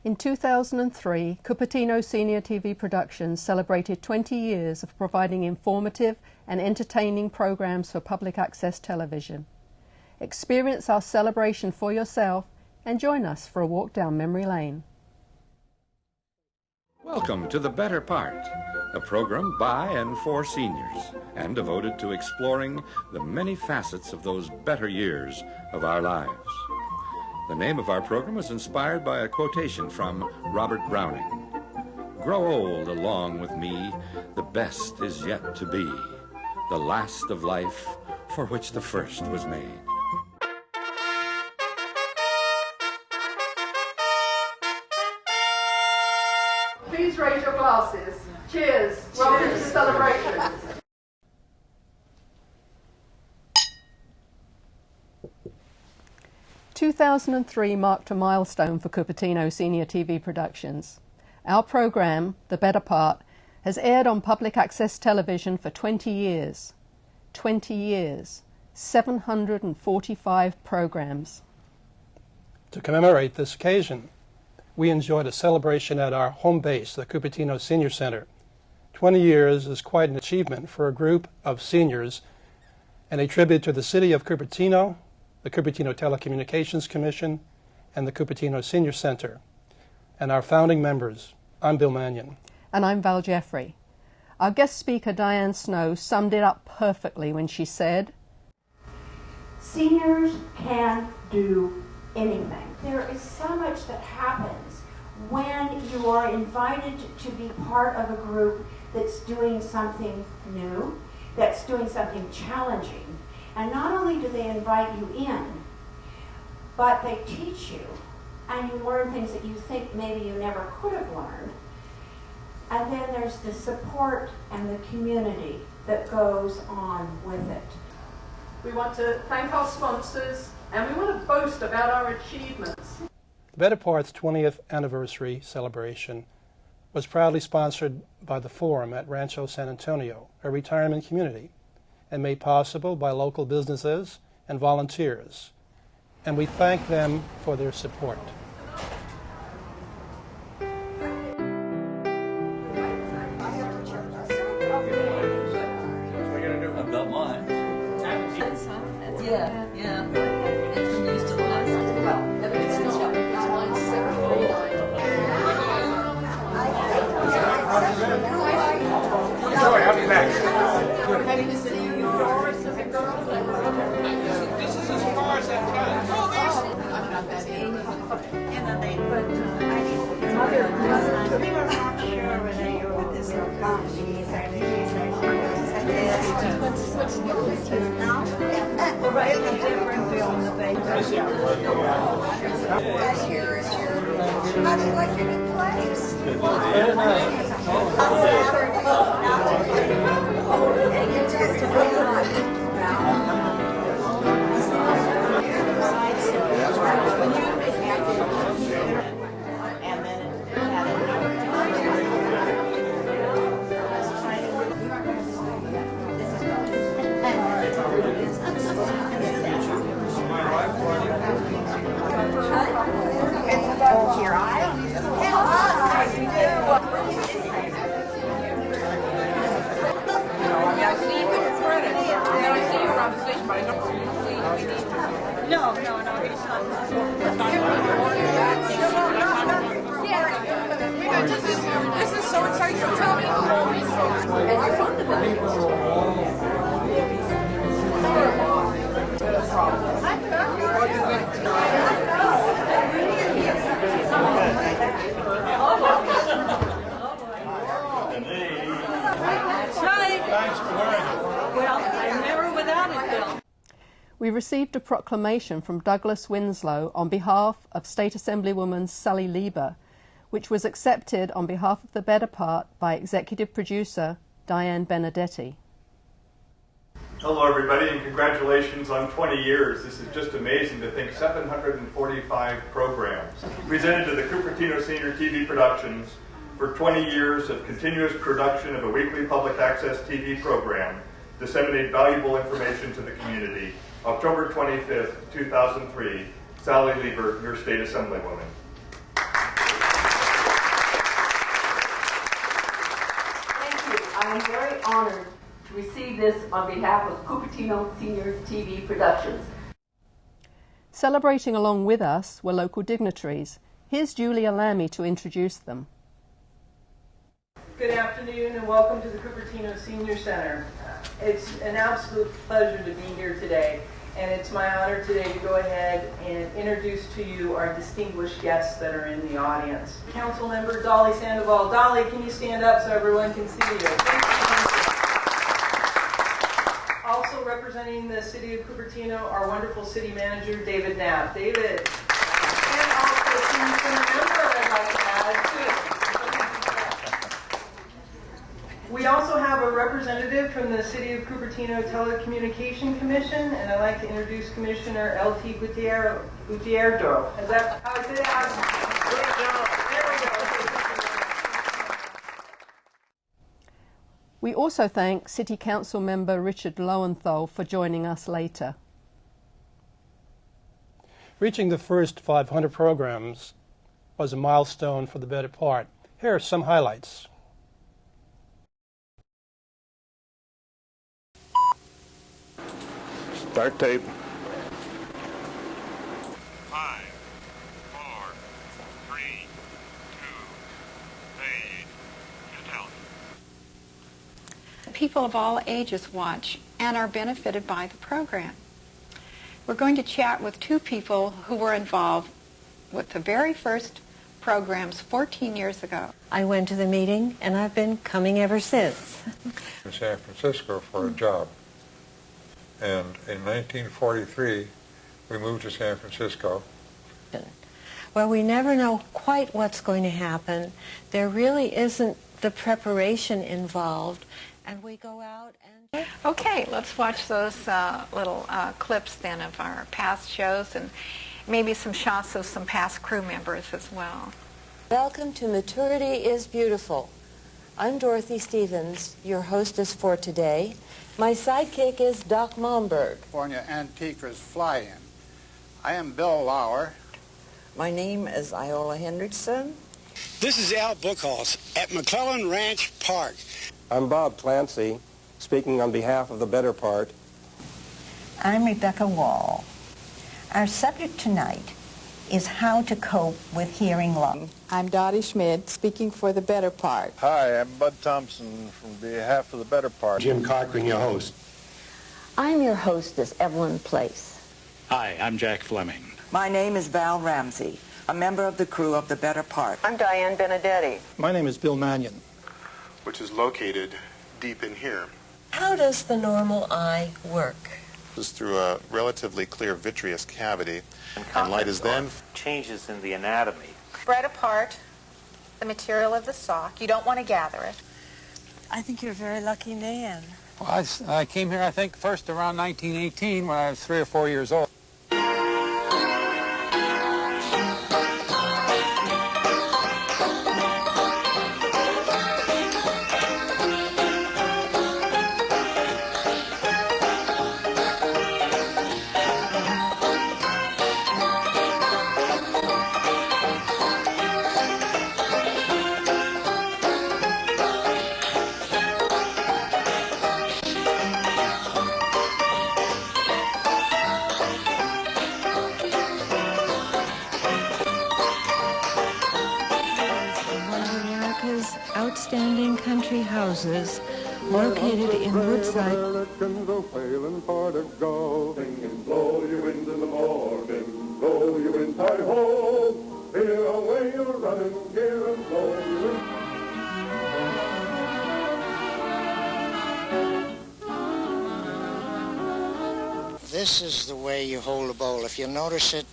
In 2003, Cupertino Senior TV Productions celebrated 20 years of providing informative and entertaining programs for public access television. Experience our celebration for yourself and join us for a walk down memory lane. Welcome to The Better Part, a program by and for seniors and devoted to exploring the many facets of those better years of our lives. The name of our program was inspired by a quotation from Robert Browning. Grow old along with me, the best is yet to be, the last of life for which the first was made. Please raise your glasses. Cheers. Welcome to the celebration. "2003 marked a milestone for Cupertino Senior TV Productions. Our program, The Better Part, has aired on public access television for 20 years. 20 years. 745 programs. To commemorate this occasion, we enjoyed a celebration at our home base, the Cupertino Senior Center. 20 years is quite an achievement for a group of seniors and a tribute to the city of Cupertino, the Cupertino Telecommunications Commission, and the Cupertino Senior Center, and our founding members. I'm Bill Mannion. And I'm Val Jeffrey. Our guest speaker, Diane Snow, summed it up perfectly when she said, "Seniors can do anything." There is so much that happens when you are invited to be part of a group that's doing something new, that's doing something challenging. And not only do they invite you in, but they teach you, and you learn things that you think maybe you never could have learned. And then there's the support and the community that goes on with it. We want to thank our sponsors, and we want to boast about our achievements. The Better Part's 20th anniversary celebration was proudly sponsored by the Forum at Rancho San Antonio, a retirement community, and made possible by local businesses and volunteers. And we thank them for their support. I've got mine. Yeah. It's been used to the last. Well, it's not. It's 1,739. Joy, I'll be back. Happy to see you. This is as far as I've got. I'm not that age. And then they put, we were not sure whether you were with this company. Now, really different film the baby. How do you like your new place? No, he's not. This is so exciting. So tell me. And you're fond of That's right. Thanks for wearing it. Well, I'm never without it, Bill. We received a proclamation from Douglas Winslow on behalf of State Assemblywoman Sally Lieber, which was accepted on behalf of The Better Part by executive producer Diane Benedetti. Hello everybody, and congratulations on 20 years. This is just amazing to think 745 programs presented to the Cupertino Senior TV Productions for 20 years of continuous production of a weekly public access TV program, disseminate valuable information to the community. October 25th, 2003, Sally Lieber, your State Assemblywoman. I'm very honored to receive this on behalf of Cupertino Senior TV Productions. Celebrating along with us were local dignitaries. Here's Julia Lammy to introduce them. Good afternoon and welcome to the Cupertino Senior Center. It's an absolute pleasure to be here today, and it's my honor today to go ahead and introduce to you our distinguished guests that are in the audience. Councilmember Dolly Sandoval. Dolly, can you stand up so everyone can see you? Also representing the city of Cupertino, our wonderful city manager, David Knapp. David. And also a senior center member, I'd like to add, too. We also have a representative from the City of Cupertino Telecommunication Commission, and I'd like to introduce Commissioner L.T. Gutierrez. Is that how I say that? There we go. We also thank City Council member Richard Lowenthal for joining us later. Reaching the first 500 programs was a milestone for the better part. Here are some highlights. Start tape. 5, 4, 3, 2, fade, intel. People of all ages watch and are benefited by the program. We're going to chat with two people who were involved with the very first programs 14 years ago. I went to the meeting and I've been coming ever since. In San Francisco for a job. And in 1943, we moved to San Francisco. Well, we never know quite what's going to happen. There really isn't the preparation involved, and we go out and... Okay, let's watch those little clips then of our past shows and maybe some shots of some past crew members as well. Welcome to Maturity is Beautiful. I'm Dorothy Stevens, your hostess for today. My sidekick is Doc Momberg. California Antiquers Fly-In. I am Bill Lauer. My name is Iola Hendrickson. This is Al Buchholz at McClellan Ranch Park. I'm Bob Clancy, speaking on behalf of the better part. I'm Rebecca Wall. Our subject tonight is how to cope with hearing loss. I'm Dottie Schmidt, speaking for the better part. Hi, I'm Bud Thompson from behalf of the better part. Jim Cochran, your host. I'm your hostess, Evelyn Place. Hi, I'm Jack Fleming. My name is Val Ramsey, a member of the crew of the better part. I'm Diane Benedetti. My name is Bill Mannion. Which is located deep in here. How does the normal eye work? This is through a relatively clear vitreous cavity, and light is then... Changes in the anatomy. Spread apart the material of the sock. You don't want to gather it. I think you're a very lucky man. Well, I came here, I think, first around 1918 when I was 3 or 4 years old. Outstanding country houses located in Woodside. Blow you into the morning, blow you in tie-ho, here away you're running, here and blow you in. This is the way you hold a bowl. If you notice it,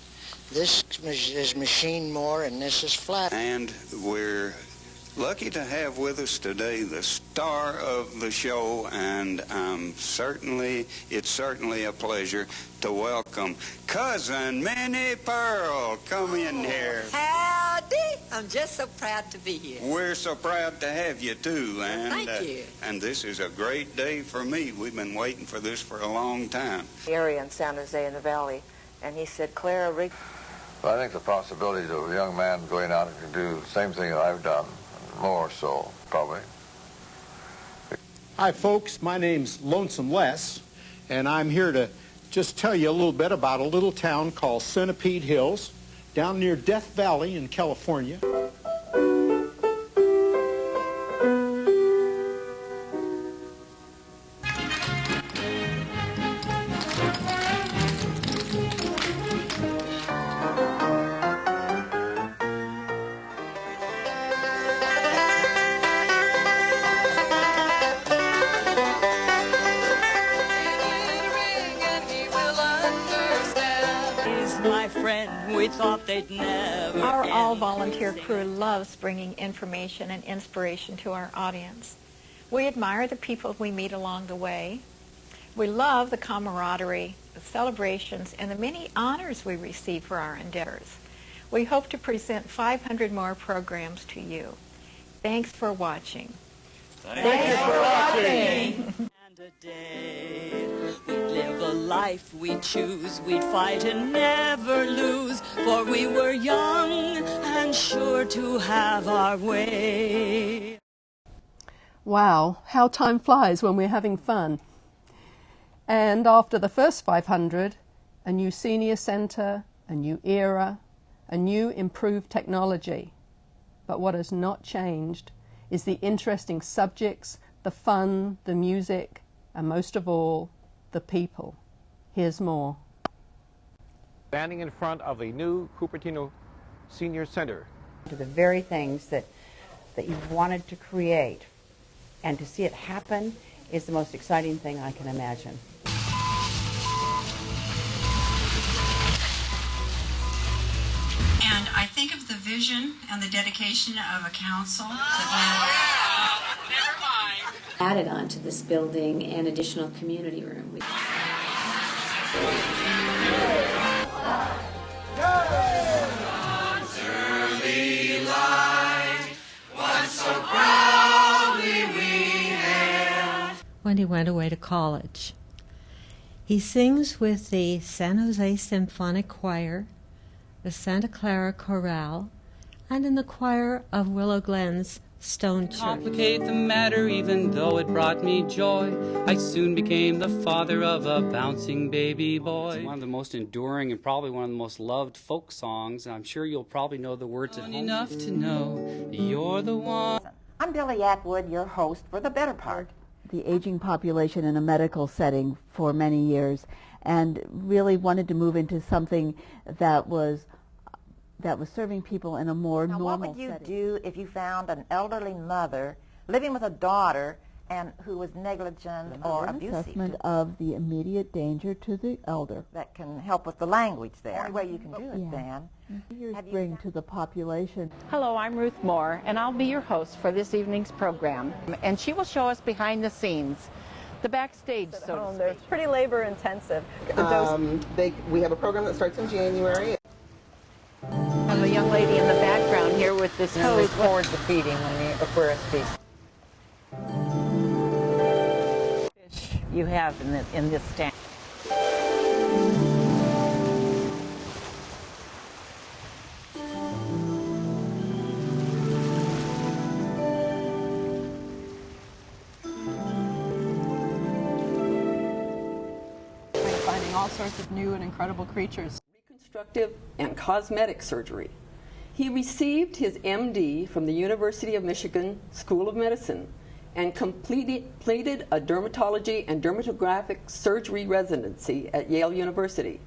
this is machined more and this is flat. And we're lucky to have with us today the star of the show, and it's certainly a pleasure to welcome Cousin Minnie Pearl. Come in here. Howdy! I'm just so proud to be here. We're so proud to have you too, and thank you. And this is a great day for me. We've been waiting for this for a long time. Area in San Jose in the Valley, and he said, Clara Rig. Well, I think the possibility of a young man going out and do the same thing that I've done, more so, probably. Hi, folks. My name's Lonesome Les, and I'm here to just tell you a little bit about a little town called Centipede Hills down near Death Valley in California. We thought they'd never Our all-volunteer crew loves bringing information and inspiration to our audience. We admire the people we meet along the way. We love the camaraderie, the celebrations, and the many honors we receive for our endeavors. We hope to present 500 more programs to you. Thanks for watching. Thanks for watching. And a day we'd live a life we choose, we'd fight and never lose, for we were young and sure to have our way. Wow, how time flies when we're having fun. And after the first 500, a new senior center, a new era, a new improved technology. But what has not changed is the interesting subjects, the fun, the music, and most of all, the people. Here's more. Standing in front of the new Cupertino Senior Center. To the very things that you wanted to create, and to see it happen is the most exciting thing I can imagine. And I think of the vision and the dedication of a council Added on to this building an additional community room. Early light, once so proudly we hailed. When he went away to college. He sings with the San Jose Symphonic Choir, the Santa Clara Chorale, and in the choir of Willow Glen's Stone Church. Complicate the matter, even though it brought me joy, I soon became the father of a bouncing baby boy. It's one of the most enduring and probably one of the most loved folk songs, and I'm sure you'll probably know the words at home. Enough to know you're the one. I'm Billy Atwood, your host for The Better Part. The aging population in a medical setting for many years, and really wanted to move into something that was serving people in a more normal setting. What would you do if you found an elderly mother living with a daughter and who was negligent or abusive? Assessment of the immediate danger to the elder. That can help with the language there. Only way you can do it, Dan. Years bring to the population. Hello, I'm Ruth Moore, and I'll be your host for this evening's program. And she will show us behind the scenes, the backstage, so to speak. They're pretty labor intensive. We have a program that starts in January. I have a young lady in the background here with this hose. Record the feeding when you breastfeed. Fish you have in this tank. Finding all sorts of new and incredible creatures. Reconstructive and cosmetic surgery. He received his MD from the University of Michigan School of Medicine and completed a dermatology and dermatographic surgery residency at Yale University.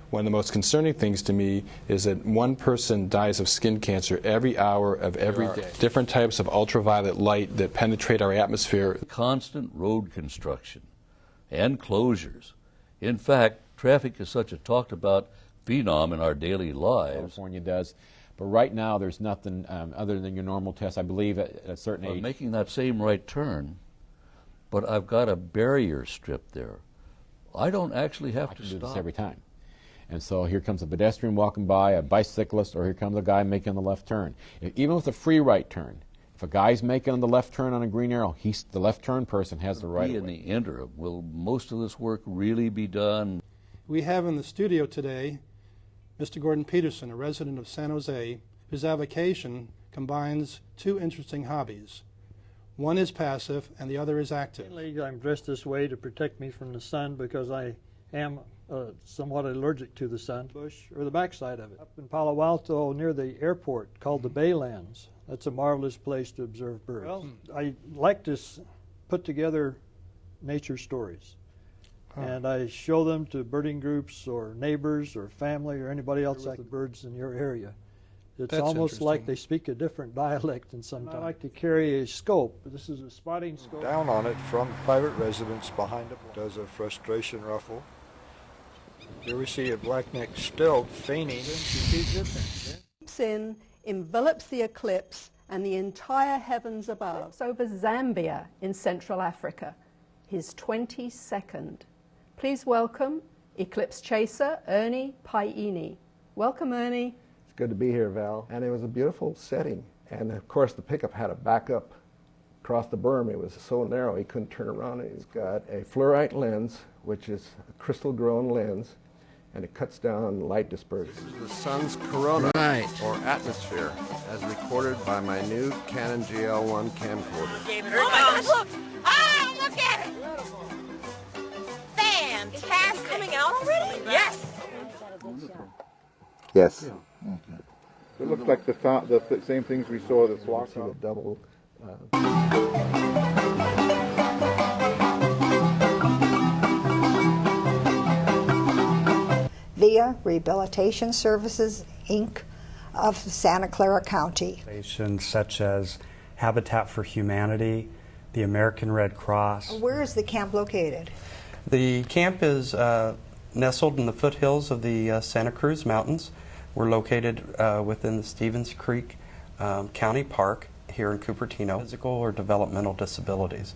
One of the most concerning things to me is that one person dies of skin cancer every hour of every day. Different types of ultraviolet light that penetrate our atmosphere. Constant road construction and closures. In fact, traffic is such a talked about phenom in our daily lives. California does. But right now there's nothing other than your normal test. I believe at a certain age. Making that same right turn, but I've got a barrier strip there. I don't actually have to do stop. this every time. And so here comes a pedestrian walking by, a bicyclist, or here comes a guy making the left turn. Even with a free right turn, if a guy's making the left turn on a green arrow, the left turn person has the right of way. In the interim, will most of this work really be done? We have in the studio today Mr. Gordon Peterson, a resident of San Jose, whose avocation combines two interesting hobbies. One is passive and the other is active. Mainly, I'm dressed this way to protect me from the sun because I am somewhat allergic to the sun. Bush, or the backside of it. Up in Palo Alto near the airport called the Baylands. That's a marvelous place to observe birds. Well, I like to put together nature stories. And I show them to birding groups or neighbors or family or anybody else with the birds in your area. It's almost like they speak a different dialect and sometimes. I like to carry a scope. This is a spotting scope. Down on it from private residence behind it does a frustration ruffle. Here we see a blackneck stilt feigning. Peeps in, envelops the eclipse and the entire heavens above. It's over Zambia in Central Africa, his 22nd. Please welcome eclipse chaser Ernie Paini. Welcome, Ernie. It's good to be here, Val. And it was a beautiful setting. And of course, the pickup had a backup across the berm. It was so narrow he couldn't turn around. He's got a fluorite lens, which is a crystal-grown lens, and it cuts down light dispersion. This is the sun's corona, or atmosphere, as recorded by my new Canon GL1 camcorder. Oh my gosh, look! Ah, look at it! Fantastic! Coming out already? Yes! Yes. Yeah. Okay. It looks like the same things we saw this walk see the double. Via Rehabilitation Services, Inc. of Santa Clara County. Organizations such as Habitat for Humanity, the American Red Cross. Where is the camp located? The camp is nestled in the foothills of the Santa Cruz Mountains. We're located within the Stevens Creek County Park here in Cupertino. Physical or developmental disabilities.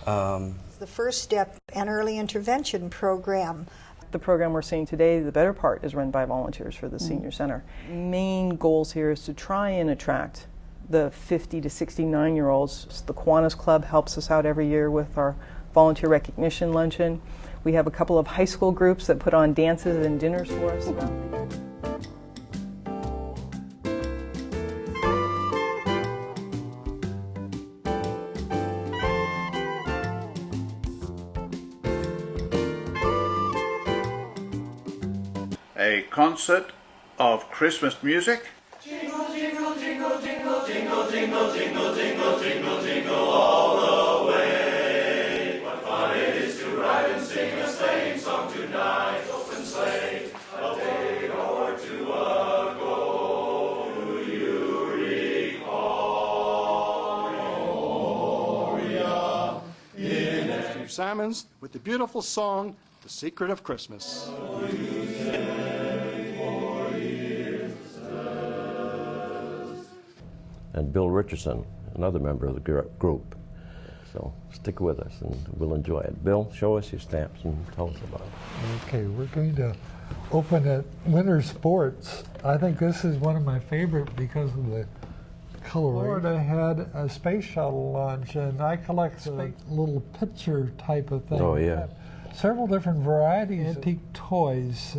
The First Step and Early Intervention Program. The program we're seeing today, the better part, is run by volunteers for the Senior Center. Main goals here is to try and attract the 50 to 69-year-olds. The Kiwanis Club helps us out every year with our volunteer recognition luncheon. We have a couple of high school groups that put on dances and dinners for us throughout the year. A concert of Christmas music. Jingle, jingle, jingle, jingle, jingle, jingle, jingle, jingle, jingle, jingle all the way. What fun it is to ride and sing a sleighing song tonight. Open sleigh, a day or two ago. Do you recall? Gloria in Steve Simons with the beautiful song, The Secret of Christmas. And Bill Richardson, another member of the group. So stick with us and we'll enjoy it. Bill, show us your stamps and tell us about it. Okay, we're going to open at Winter Sports. I think this is one of my favorite because of the color. Florida had a space shuttle launch, and I collect little picture type of things. Oh, yeah. Several different varieties, antique toys.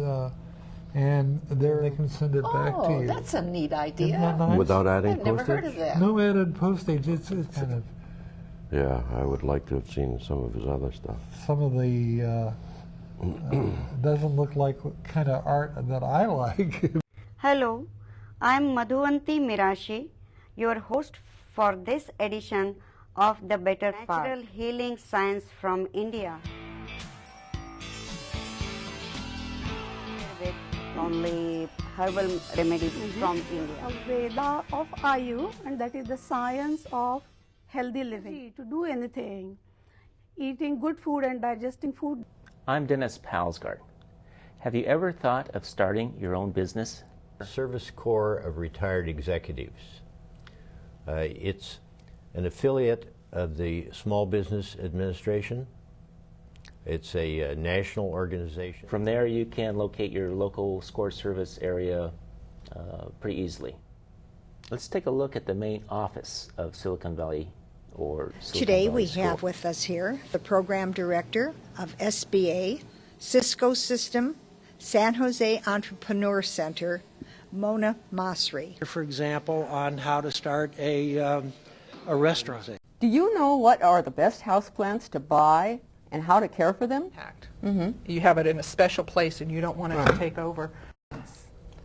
And there they can send it back to you. Oh, that's a neat idea. Isn't that nice? Without adding I've never heard of that. No added postage. It's kind of. Yeah, I would like to have seen some of his other stuff. Some of the doesn't look like what kind of art that I like. Hello, I'm Madhuvanti Mirashi, your host for this edition of The Better Part, Natural Healing Science from India. Only herbal remedies from India. Veda of Ayu, and that is the science of healthy living. To do anything, eating good food and digesting food. I'm Dennis Palsgard. Have you ever thought of starting your own business? Service Corps of Retired Executives. It's an affiliate of the Small Business Administration. It's a national organization. From there, you can locate your local SCORE service area pretty easily. Let's take a look at the main office of Silicon Valley or Silicon Today Valley we SCORE. have with us here the Program Director of SBA, Cisco System, San Jose Entrepreneur Center, Mona Masri. For example, on how to start a restaurant. Do you know what are the best houseplants to buy and how to care for them? You have it in a special place and you don't want it to take over.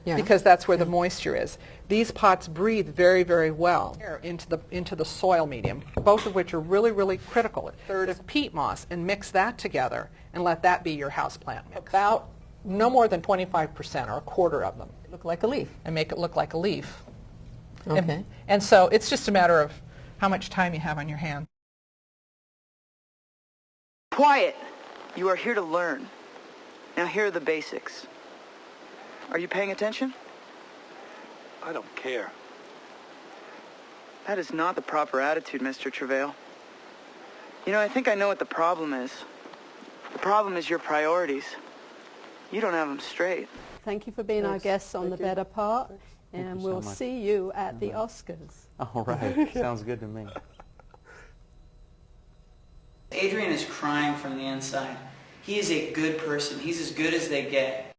Yeah. Because that's where the moisture is. These pots breathe very, very well into the soil medium, both of which are really, really critical. A third of peat moss, and mix that together and let that be your houseplant mix. About no more than 25% or a quarter of them. Look like a leaf. And make it look like a leaf. Okay. And so it's just a matter of how much time you have on your hands. Quiet! You are here to learn. Now here are the basics. Are you paying attention? I don't care. That is not the proper attitude, Mr. Travail. You know, I think I know what the problem is. The problem is your priorities. You don't have them straight. Thank you for being our guests on The Better Part, and you we'll so much. see you at the Oscars. All right. Sounds good to me. Adrian is crying from the inside. He is a good person. He's as good as they get.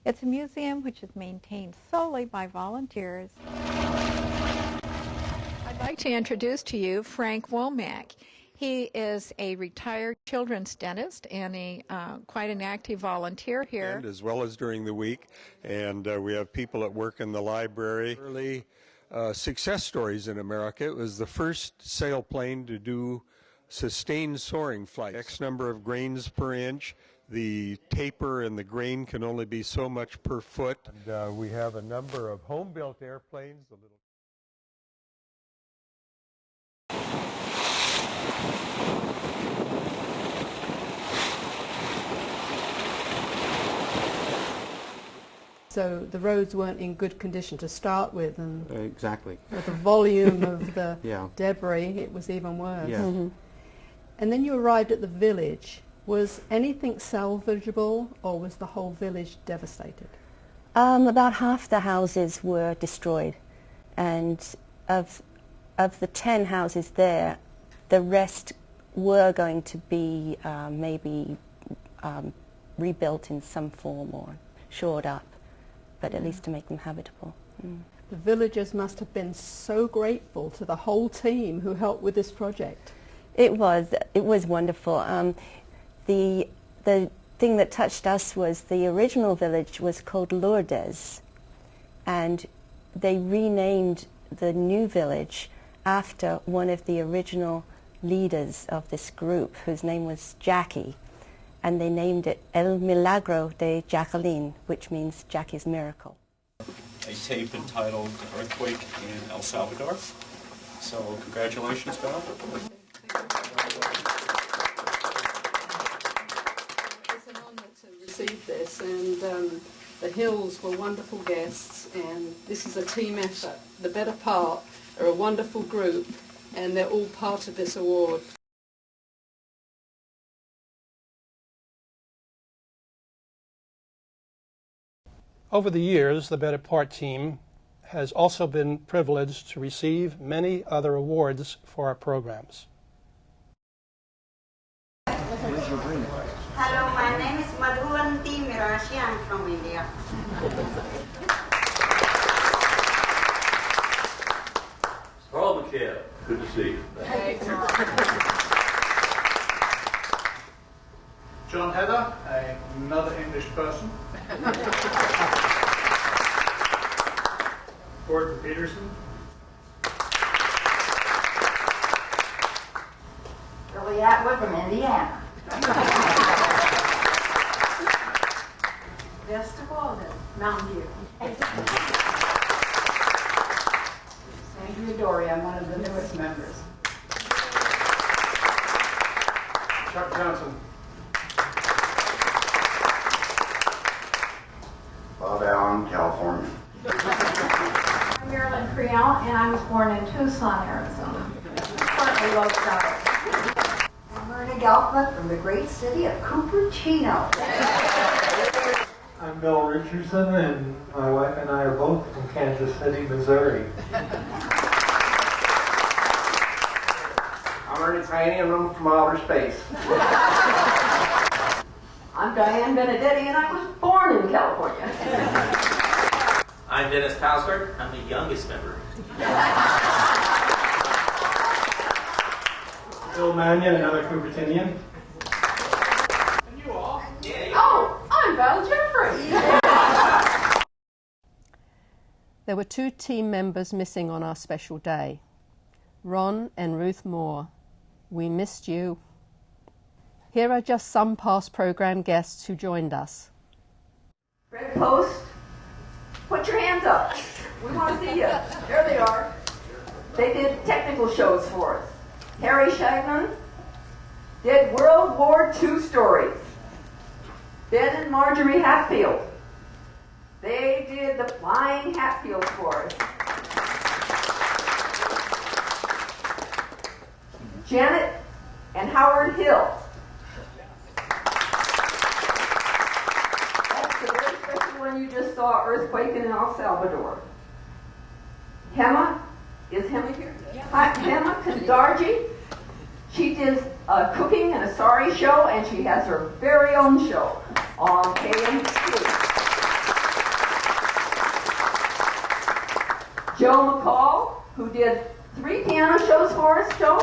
It's a museum which is maintained solely by volunteers. I'd like to introduce to you Frank Womack. He is a retired children's dentist and quite an active volunteer here. And as well as during the week, and we have people at work in the library. Early success stories in America. It was the first sailplane to do sustained soaring flight. X number of grains per inch. The taper and the grain can only be so much per foot. And, we have a number of home-built airplanes. So the roads weren't in good condition to start with, and Exactly. with the volume of the Yeah. debris, it was even worse. Yeah. Mhm. And then you arrived at the village. Was anything salvageable, or was the whole village devastated? About half the houses were destroyed, and of the 10 houses there, the rest were going to be maybe rebuilt in some form or shored up, but at least to make them habitable. The villagers must have been so grateful to the whole team who helped with this project. It was wonderful. The thing that touched us was the original village was called Lourdes, and they renamed the new village after one of the original leaders of this group, whose name was Jackie, and they named it El Milagro de Jacqueline, which means Jackie's miracle. A tape entitled Earthquake in El Salvador. So congratulations, Val. Received this, and the Hills were wonderful guests, and this is a team effort. The Better Part are a wonderful group, and they're all part of this award. Over the years, the Better Part team has also been privileged to receive many other awards for our programs. Hello, my name is Madhuvanti Mirashi. I'm from India. Carl McCann, good to see you. John Heather, another English person. Gordon Peterson. Billy Atwood from Indiana. Vesta Walden, Mountain View. Andrea Dory, I'm one of the newest members. Chuck Johnson. Bob Allen, California. I'm Marilyn Creole, and I was born in Tucson, Arizona. Currently located. I'm Myrna Gelfman from the great city of Cupertino. I'm Bill Richardson, and my wife and I are both from Kansas City, Missouri. I'm Ernie Tiny, and I'm from outer space. I'm Diane Benedetti, and I was born in California. I'm Dennis Pausgard. I'm the youngest member. Bill Mannion, another Cupertinian. And you all? Yeah. Oh, I'm Val Jeffrey. There were 2 team members missing on our special day. Ron and Ruth Moore. We missed you. Here are just some past program guests who joined us. Red Post, put your hands up. We want to see you. There they are. They did technical shows for us. Harry Shagnon did World War II stories. Ben and Marjorie Hatfield, they did the Flying Hatfields for us. Janet and Howard Hill. That's the very special one you just saw, Earthquake in El Salvador. Hema, is Hema here? Yeah. Hema Kandarji. She did a cooking and a sari show, and she has her very own show on KMVT. Joe McCall, who did 3 piano shows for us, Joe.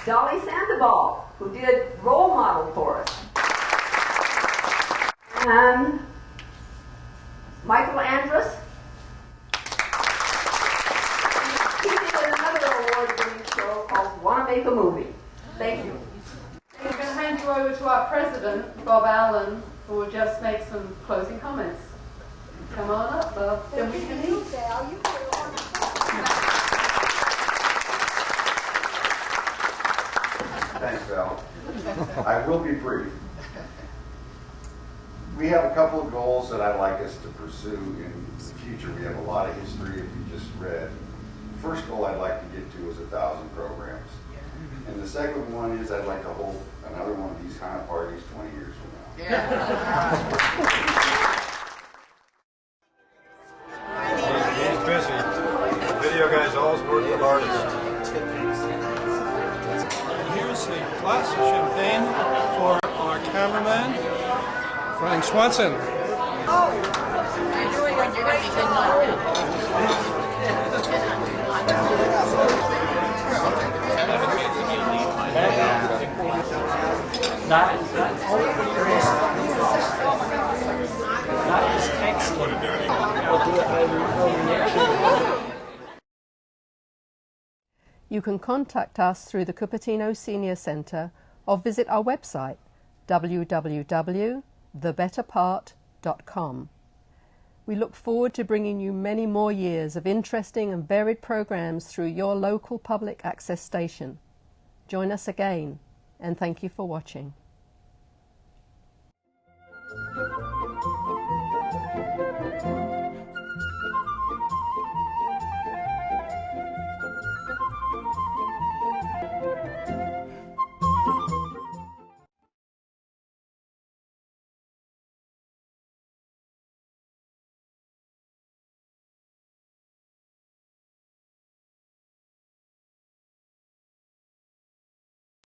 Dolly Sandoval, who did Role Model for us. And Michael Andrus. He did another award-winning show called Wanna Make a Movie. Thank you. We're going to hand you over to our president, Bob Allen, who will just make some closing comments. Come on up, Bob. Then we can eat. Thanks, Val. I will be brief. We have a couple of goals that I'd like us to pursue in the future. We have a lot of history, as you just read. The first goal I'd like to get to is 1,000 programs. And the second one is I'd like to hold another one of these kind of parties 20 years from now. He's busy. The video guys always work with artists. Here's a glass of champagne for our cameraman, Frank Swanson. You can contact us through the Cupertino Senior Center or visit our website www.thebetterpart.com. We look forward to bringing you many more years of interesting and varied programs through your local public access station. Join us again, and thank you for watching.